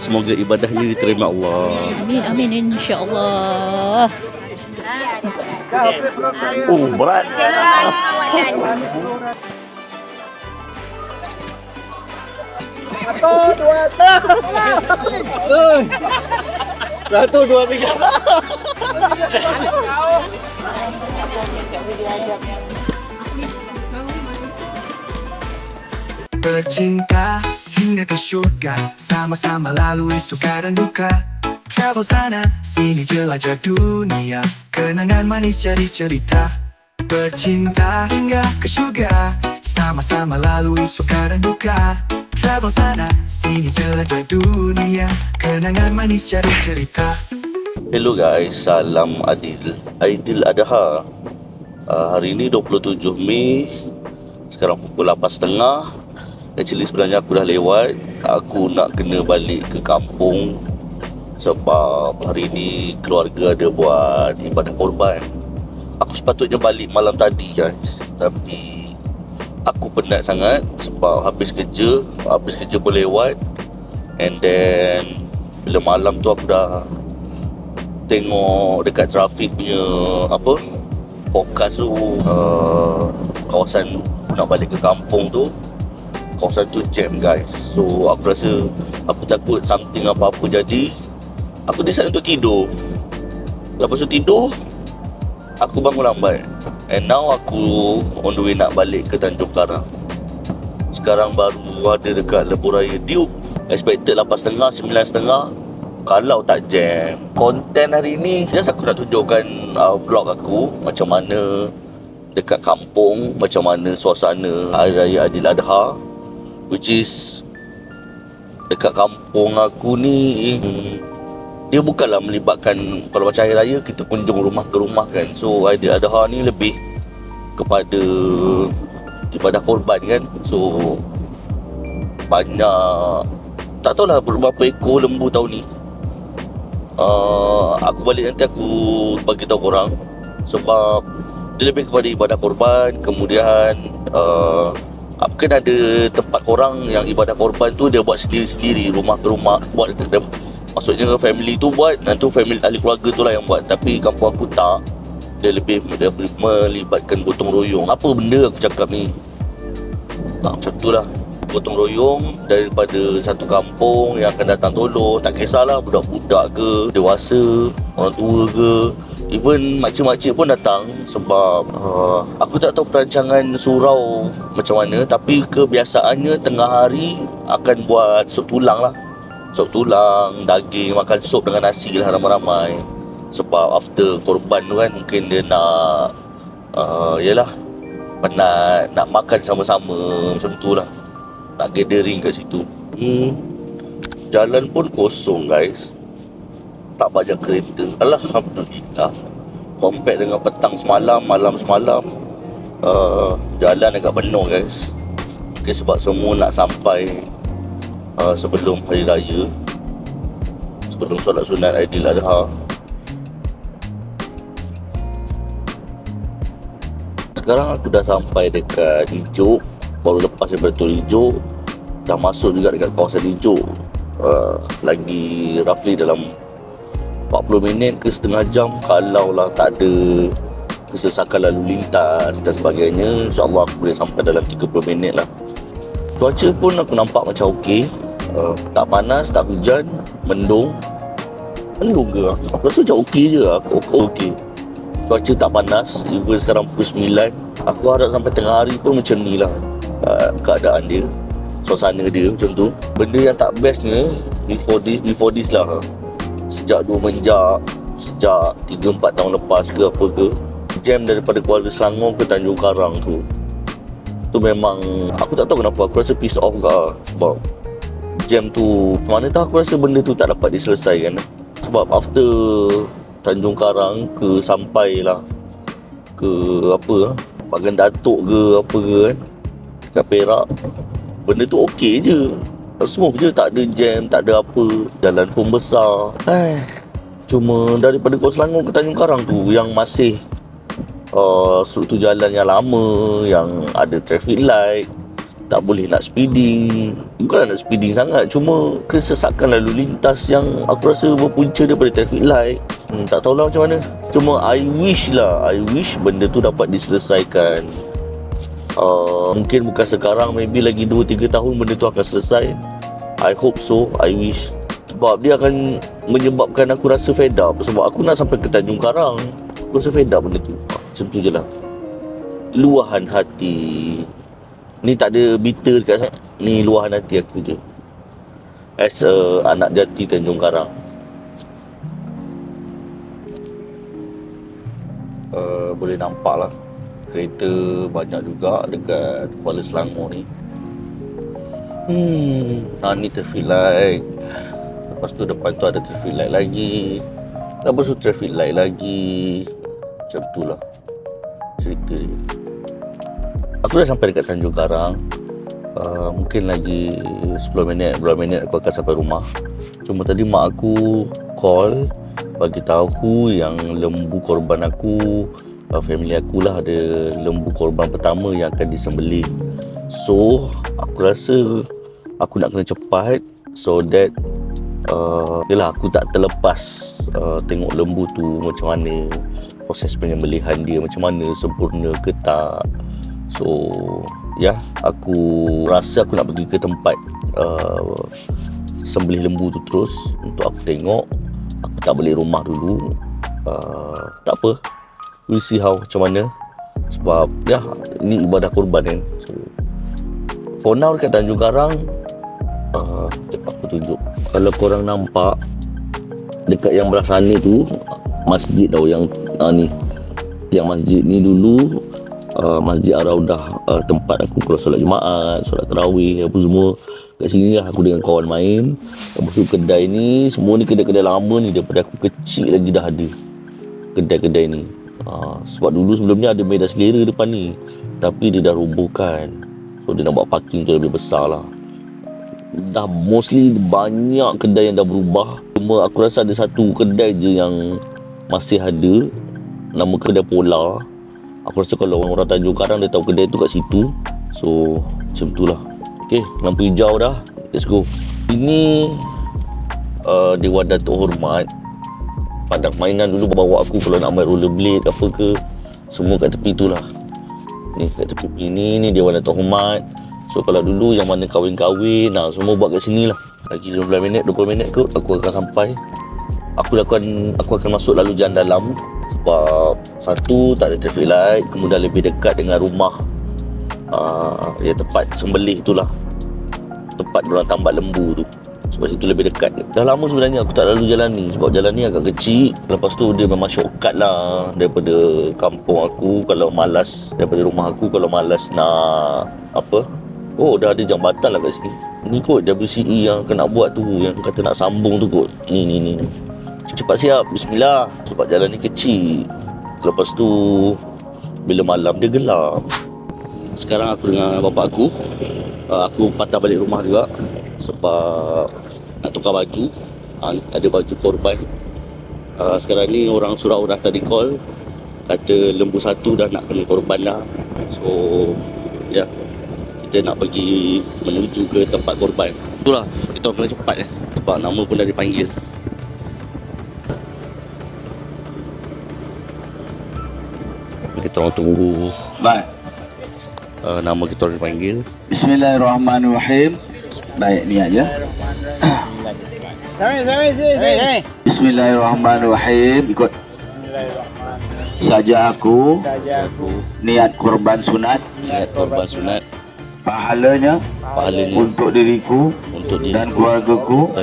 Semoga ibadah ini diterima Allah. Amin, amin, insya-Allah. Oh, berat. Satu, dua, tiga. Bercinta hingga ke surga, sama-sama lalui suka dan duka. Travel sana, sini jelajah dunia, kenangan manis jadi cerita. Bercinta hingga ke surga, sama-sama lalui suka dan duka. Travel sana, sini jelajah dunia, kenangan manis jadi cerita. Hello guys, salam Aidil Adha. Hari ini 27 Mei. Sekarang pukul 8.30. Actually sebenarnya aku dah lewat. Aku nak kena balik ke kampung sebab hari ni keluarga ada buat ibadah korban. Aku sepatutnya balik malam tadi guys, tapi aku penat sangat sebab habis kerja pun lewat. And then bila malam tu aku dah tengok dekat trafik punya forecast tu, kawasan nak balik ke kampung tu, kawasan tu jam guys. So aku rasa aku takut something apa-apa jadi. Aku decide untuk tidur. Lepas tu tidur, aku bangun lambat. And now aku on the way nak balik ke Tanjung Karang. Sekarang baru ada dekat Lebuh Raya Duke. Expected 8.30, 9.30 kalau tak jam. Konten hari ni just aku nak tunjukkan vlog aku macam mana dekat kampung, macam mana suasana Hari Raya Aidiladha, which is dekat kampung aku ni dia bukanlah melibatkan, kalau macam Hari Raya kita kunjung rumah ke rumah kan. So Aidiladha ni lebih kepada ibadah korban kan. So banyak, tak tahulah berapa ekor lembu tahun ni. Aku balik nanti aku bagi tahu korang sebab dia lebih kepada ibadah korban. Kemudian mungkin ada tempat korang yang ibadah korban tu dia buat sendiri-sendiri, rumah ke rumah buat. Maksudnya family tu buat, nanti family ahli keluarga tu lah yang buat. Tapi kampung aku tak, dia lebih melibatkan gotong royong. Apa benda aku cakap ni, macam tu lah, gotong royong daripada satu kampung yang akan datang tolong. Tak kisahlah budak-budak ke, dewasa, orang tua ke, even makcik-makcik pun datang. Sebab aku tak tahu perancangan surau macam mana, tapi kebiasaannya tengah hari akan buat sup tulang lah. Sup tulang, daging, makan sup dengan nasi lah ramai-ramai. Sebab after korban tu kan, mungkin dia nak yelah, penat, nak makan sama-sama, macam tu lah, nak gathering kat situ. Jalan pun kosong guys, tak banyak kereta, alhamdulillah. Compare dengan petang semalam, malam semalam, jalan agak penuh guys. Mungkin sebab semua nak sampai sebelum Hari Raya, sebelum solat sunat Aidiladha. Sekarang aku dah sampai dekat Ijuk, baru lepas daripada Tol Ijuk, dah masuk juga dekat kawasan Ijuk. Lagi roughly dalam 40 minit ke setengah jam, kalau lah tak ada kesesakan lalu lintas dan sebagainya, InsyaAllah aku boleh sampai dalam 30 minit lah. Cuaca pun aku nampak macam okey, tak panas, tak hujan, mendung ke? Aku rasa macam okey je. Okey. Cuaca tak panas, even sekarang pukul 9. Aku harap sampai tengah hari pun macam ni lah keadaan dia, suasana dia macam tu. Benda yang tak bestnya before this lah, sejak 2 menjak, sejak 3-4 tahun lepas ke apa ke, jam daripada Kuala Selangor ke Tanjung Karang tu memang aku tak tahu kenapa, aku rasa piss off ke. Sebab jam tu mana tahu, aku rasa benda tu tak dapat diselesaikan. Sebab after Tanjung Karang ke sampailah ke Bagan Datuk ke apa ke kan, kat Perak, benda tu okey je, smooth je, tak ada jam, tak ada apa, jalan pun besar. Cuma daripada Kuala Selangor ke Tanjung Karang tu yang masih struktur jalan yang lama, yang ada traffic light, tak boleh nak speeding. Bukanlah nak speeding sangat, cuma kesesakan lalu lintas yang aku rasa berpunca daripada traffic light. Tak tahulah macam mana. Cuma I wish benda tu dapat diselesaikan. Mungkin bukan sekarang, maybe lagi 2-3 tahun benda tu akan selesai. I hope so, I wish. Sebab dia akan menyebabkan aku rasa fed up. Sebab aku nak sampai ke Tanjung Karang, aku rasa fed up benda tu. Macam tu je lah. Luahan hati. Ni tak ada bitter dekat sana. Ni luahan hati aku je, as a anak jati Tanjung Karang. Boleh nampak lah, kereta banyak juga dekat Kuala Selangor ni. Ni traffic light. Lepas tu depan tu ada traffic light lagi. Lepas tu traffic light lagi. Macam tu lah cerita dia. Aku dah sampai dekat Tanjung Karang. Mungkin lagi 10 minit aku akan sampai rumah. Cuma tadi mak aku call bagi tahu yang lembu korban aku, family aku lah, ada lembu korban pertama yang akan disembelih. So aku rasa aku nak kena cepat, so that yelah, aku tak terlepas tengok lembu tu macam mana, proses penyembelihan dia macam mana, sempurna ke tak. So ya, aku rasa aku nak pergi ke tempat sembelih lembu tu terus untuk aku tengok. Aku tak balik rumah dulu. Tak apa, we'll see how macam mana. Sebab ya, ini ibadah korban kan. So for now dekat Tanjung Karang, aku tunjuk. Kalau korang nampak dekat yang belah sana tu, masjid tau yang ni. Yang masjid ni dulu Masjid Ar-Raudah, tempat aku kalau solat Jumaat, solat tarawih apa semua. Kat sini lah aku dengan kawan main. Lepas tu kedai ni, semua ni kedai-kedai lama ni, daripada aku kecil lagi dah ada kedai-kedai ni. Sebab dulu sebelumnya ada Medan Selera depan ni, tapi dia dah robohkan. So dia nak buat parking tu lebih besar lah. Dah mostly banyak kedai yang dah berubah. Cuma aku rasa ada satu kedai je yang masih ada, nama kedai Polar. Aku rasa kalau orang Tanjung Karang dia tahu kedai tu kat situ. So macam tu lah. Okay, lampu hijau dah, let's go. Ini Dewan Datuk Hormat. Padang mainan dulu bawa aku kalau nak main rollerblade apa ke, semua kat tepi tu lah. Ni kat tepi ni Dewan Datuk Hormat. So kalau dulu yang mana kahwin-kahwin, semua buat kat sini lah. Lagi 15 minit, 20 minit kot aku akan sampai. Aku akan masuk lalu jalan dalam. Sebab satu, tak ada traffic light, kemudian lebih dekat dengan rumah tempat sembelih tu lah, tempat diorang tambat lembu tu. Sebab situ lebih dekat. Dah lama sebenarnya aku tak lalu jalan ni, sebab jalan ni agak kecil. Lepas tu dia memang shortcut lah daripada kampung aku kalau malas, daripada rumah aku kalau malas nak apa. Oh, dah ada jambatan lah kat sini. Ni kot WCE yang kena buat tu, yang kata nak sambung tu kot. Ni. Cepat siap, bismillah. Sebab jalan ni kecil. Lepas tu bila malam dia gelap. Sekarang aku dengan bapak aku, aku patah balik rumah juga sebab nak tukar baju. Ada baju korban. Sekarang ni orang Surau dah tadi call, kata lembu satu dah nak kena korban dah. So ya, kita nak pergi menuju ke tempat korban. Itulah, kita kena cepat sebab nama pun dah dipanggil. Kita orang tunggu. Baik. Nama kita orang dipanggil. Bismillahirrahmanirrahim. Baik, niat je. Bismillahirrahmanirrahim. Ikut. Saja aku niat korban sunat. Niat korban sunat. Pahalanya untuk diriku dan keluargaku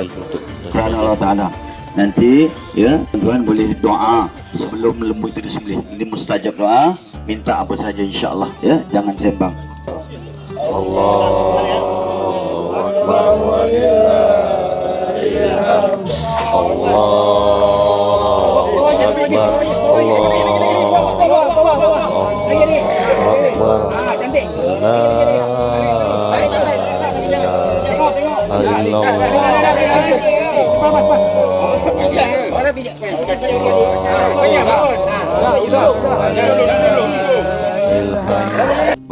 kerana Allah Ta'ala. Nanti ya, tuan boleh doa sebelum lembu itu disembelih. Ini mustajab doa. Minta apa saja insya-Allah ya, jangan sembang. Allahu Akbar wa lillahil hamd. Allahu Akbar.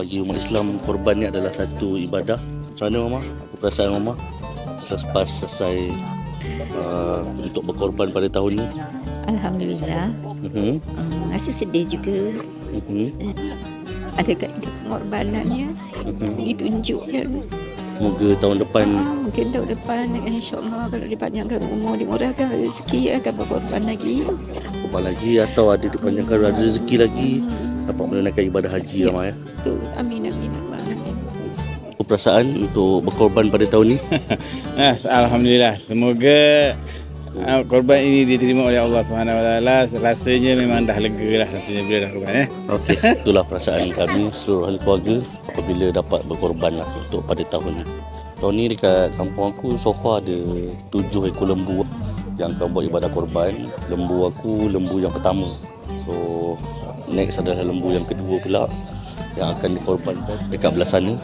bagi umat Islam, korban ni adalah satu ibadah. Macam mana Mama? Apa perasaan Mama selepas selesai untuk berkorban pada tahun ni? Alhamdulillah. Rasa sedih juga. Ada pengorbanannya ditunjukkan. Semoga tahun depan, Mungkin tahun depan insya-Allah kalau dipanjangkan umur, dimurahkan rezeki, akan berkorban lagi. korban lagi atau ada dipanjangkan ada rezeki lagi dapat menunaikan ibadah haji Mama ya. Betul. Amin amin. Apa perasaan untuk berkorban pada tahun ni? Alhamdulillah. Semoga korban ini diterima oleh Allah SWT. Rasanya memang dah lega lah rasanya bila dah korban. Okey, itulah perasaan kami seluruh ahli keluarga apabila dapat berkorban lah untuk pada tahun ni. Tahun ni dekat kampung aku so far ada 7 ekor lembu yang akan buat ibadah korban. Lembu aku lembu yang pertama. So next adalah lembu yang kedua pula yang akan dikorbankan dekat belah sana.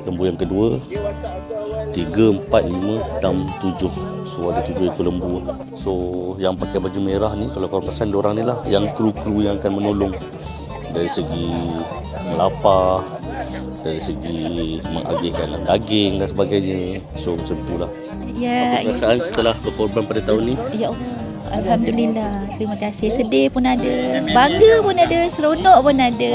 Lembu yang kedua 3, 4, 5, 6, 7. So ada 7 ekor lembu. So yang pakai baju merah ni kalau korang perasan diorang ni lah yang kru-kru yang akan menolong dari segi melapar, dari segi mengagihkan daging dan sebagainya. So macam tu lah. Ya, Apa perasaan setelah berkorban pada tahun ni? ya Allah. Alhamdulillah. Terima kasih. Sedih pun ada, bangga pun ada, seronok pun ada.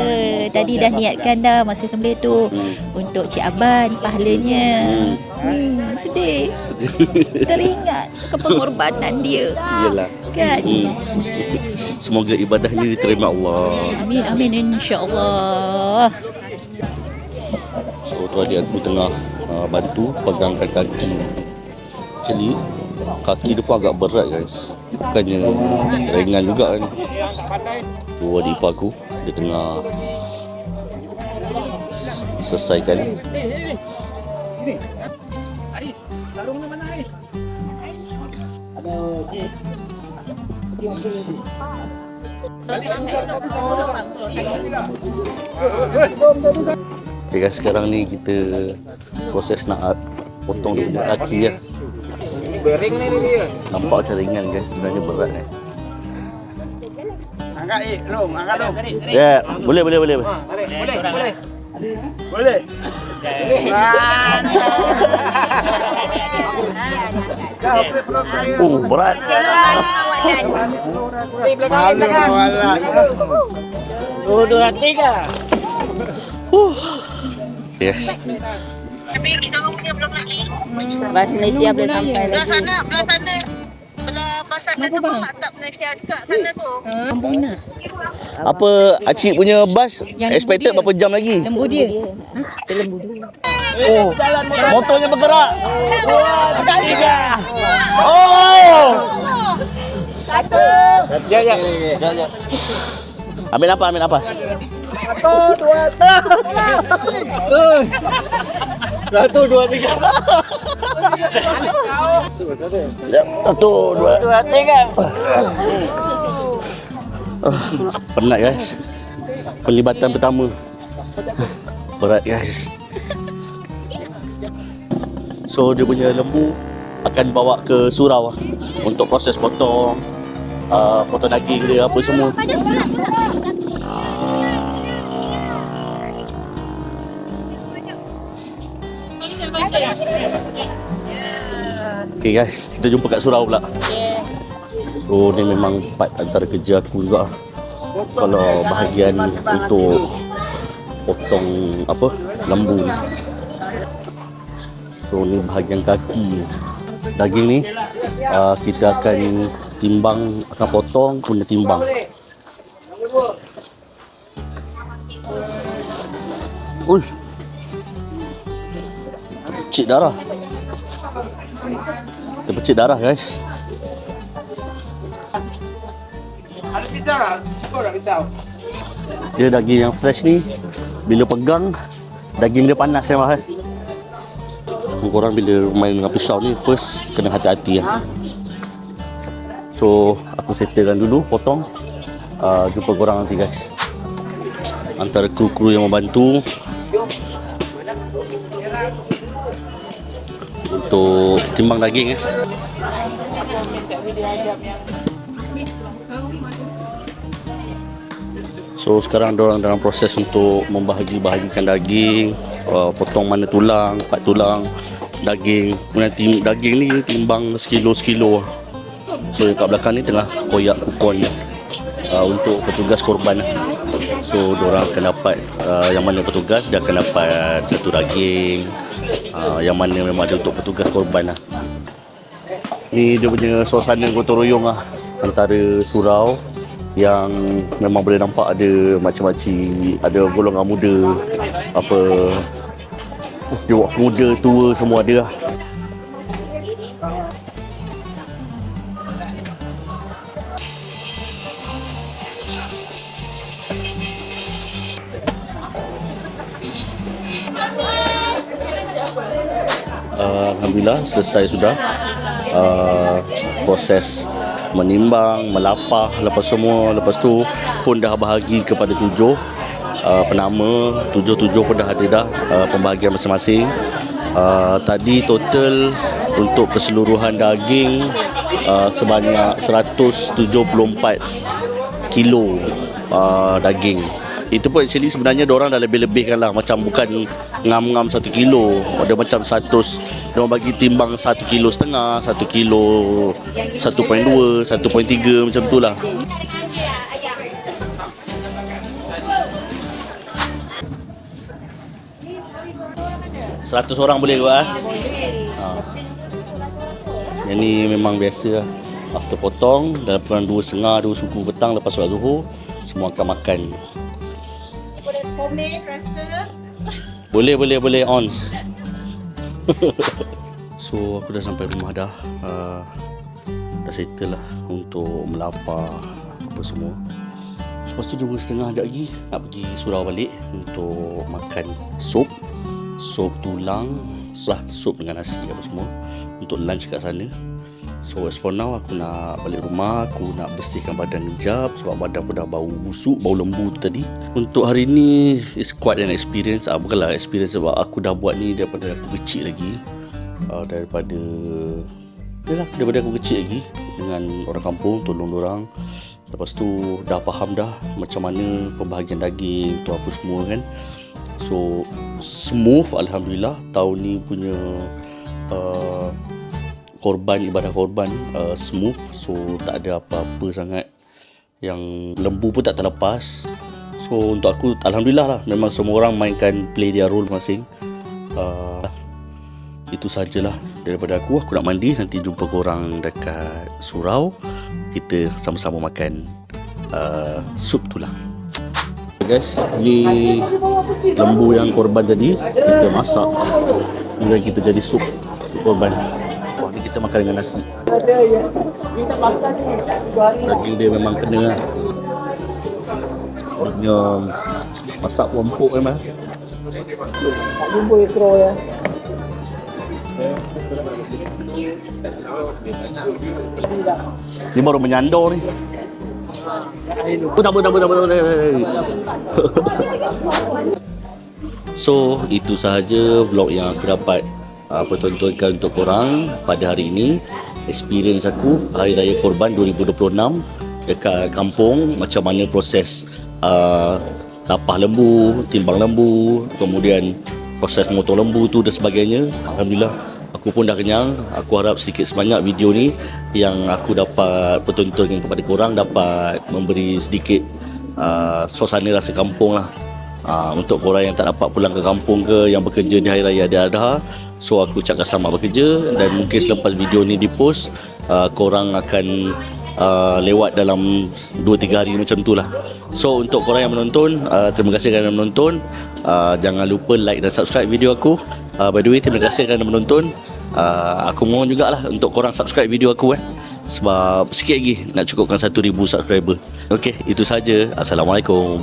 Tadi dah niatkan dah masa sembelih tu untuk Cik Aban pahalanya. Sedih. Teringat kepengorbanan dia. Iyalah. Kan? Semoga ibadah ni diterima Allah. Amin amin insya-Allah. So tu adik aku tengah bantu pegangkan kaki. Actually kaki dia pun agak berat guys. Bukannya ringan juga kan. Tu adik ipar aku dia tengah selesaikan. Okay guys, sekarang ni kita proses nak potong dia punya kaki ya. Bering ni dia. Nampak macam ringan guys, sebenarnya berat ni. Angkat Long, angkat Long. Ya, boleh. Boleh. Berat. Belakang. Oh, 2-3. Yes. Tapi kita orang punya belum lagi. Bas Malaysia boleh sampai Belah lagi. sana, belah sana. Belah pasar tu pun tak Malaysia kat sana tu. Kampung mana? Apa Acik punya bas Yang expected lembu dia. berapa jam lagi? Lembu dia. Itu lembu dia. Oh, motornya bergerak. Ada tiga. Oh. Ya. Ambil nafas. 1, 2, 3. 1, 2, 3. Penat guys. Pelibatan pertama. Berat guys. So dia punya lembu akan bawa ke surau untuk proses potong daging dia apa semua. Okay guys, kita jumpa kat surau pula. So ni memang part antara kerja aku juga. Kalau bahagian untuk potong lembu ni. So ni bahagian kaki. Daging ni kita akan timbang, akan potong punya timbang. Uish. Terpecik darah. Terpecik darah guys. Ada pisau tak? Cukup tak pisau? Dia daging yang fresh ni bila pegang daging dia panas ya mah. Korang bila main dengan pisau ni first kena hati-hati ya. So aku settlekan dulu potong. Jumpa korang nanti guys. Antara kru-kru yang membantu untuk timbang daging ya. So sekarang diorang dalam proses untuk membahagi-bahagikan daging, potong mana tulang, part tulang, daging. Kemudian daging ni timbang sekilo-sekilo. So kat belakang ni tengah koyak kupon untuk petugas korban. So diorang akan dapat yang mana petugas dia akan dapat satu daging, yang mana memang ada untuk petugas korban lah. Ni dia punya suasana gotong royong lah antara surau yang memang boleh nampak ada macam-macam, ada golongan muda, apa muda, tua semua ada lah. Alhamdulillah selesai sudah proses menimbang, melapah, lepas tu pun dah bahagi kepada 7 penama, 7 pun dah ada dah pembahagian masing-masing. Tadi total untuk keseluruhan daging sebanyak 174 kilo daging. Itu pun actually sebenarnya diorang dah lebih-lebihkan lah, macam bukan ngam-ngam 1 kilo, ada macam 100, diorang bagi timbang 1,5 kilo, 1 kilo 1.2, 1.3 macam tu lah. Seratus orang boleh ke Yang ni memang biasa lah. After potong, dalam kurang 2.30, 2 suku petang lepas solat Zuhur, semua akan makan. Boleh komen rasa? Boleh on. So aku dah sampai rumah dah. Dah settle lah untuk melapar apa semua. Lepas tu 2.30 sekejap lagi nak pergi surau balik untuk makan sup tulang, sup dengan nasi apa semua untuk lunch kat sana. So as for now aku nak balik rumah, aku nak bersihkan badan kejap sebab badan pun dah bau busuk, bau lembu tu tadi. Untuk hari ni is quite an experience. Bukanlah experience sebab aku dah buat ni daripada aku kecil lagi. Daripada aku kecil lagi dengan orang kampung, tolong dorang. Lepas tu dah faham dah macam mana pembahagian daging tu apa semua kan. So smooth alhamdulillah. Tahun ni punya ibadah korban smooth. So tak ada apa-apa sangat, yang lembu pun tak terlepas. So untuk aku alhamdulillah lah, memang semua orang mainkan play their role masing. Itu sajalah daripada aku nak mandi, nanti jumpa korang dekat surau, kita sama-sama makan sup tulang. Guys, ni lembu yang korban tadi kita masak hingga kita jadi sup korban. Ni kita makan dengan nasi. Daging dia memang kena lah. Dia masak pun empuk memang. Tak jumpa straw ya. Ni baru menyandor ni. Tak. So itu sahaja vlog yang aku dapat pertontonkan untuk korang pada hari ini. Experience aku Hari Raya Korban 2026 dekat kampung, macam mana proses lapah lembu, timbang lembu, kemudian proses motong lembu tu dan sebagainya. Alhamdulillah aku pun dah kenyang. Aku harap sedikit sebanyak video ni yang aku dapat pertontonkan kepada korang dapat memberi sedikit suasana rasa kampung lah. Untuk korang yang tak dapat pulang ke kampung ke, yang bekerja di Hari Raya Adha, so aku ucapkan selamat bekerja. Dan mungkin selepas video ni dipost, korang akan lewat dalam 2-3 hari macam tu lah. So untuk korang yang menonton, terima kasih kerana menonton. Jangan lupa like dan subscribe video aku. By the way, terima kasih kerana menonton. Aku mohon jugalah untuk korang subscribe video aku sebab sikit lagi nak cukupkan 1,000 subscriber. Okay, itu saja. Assalamualaikum.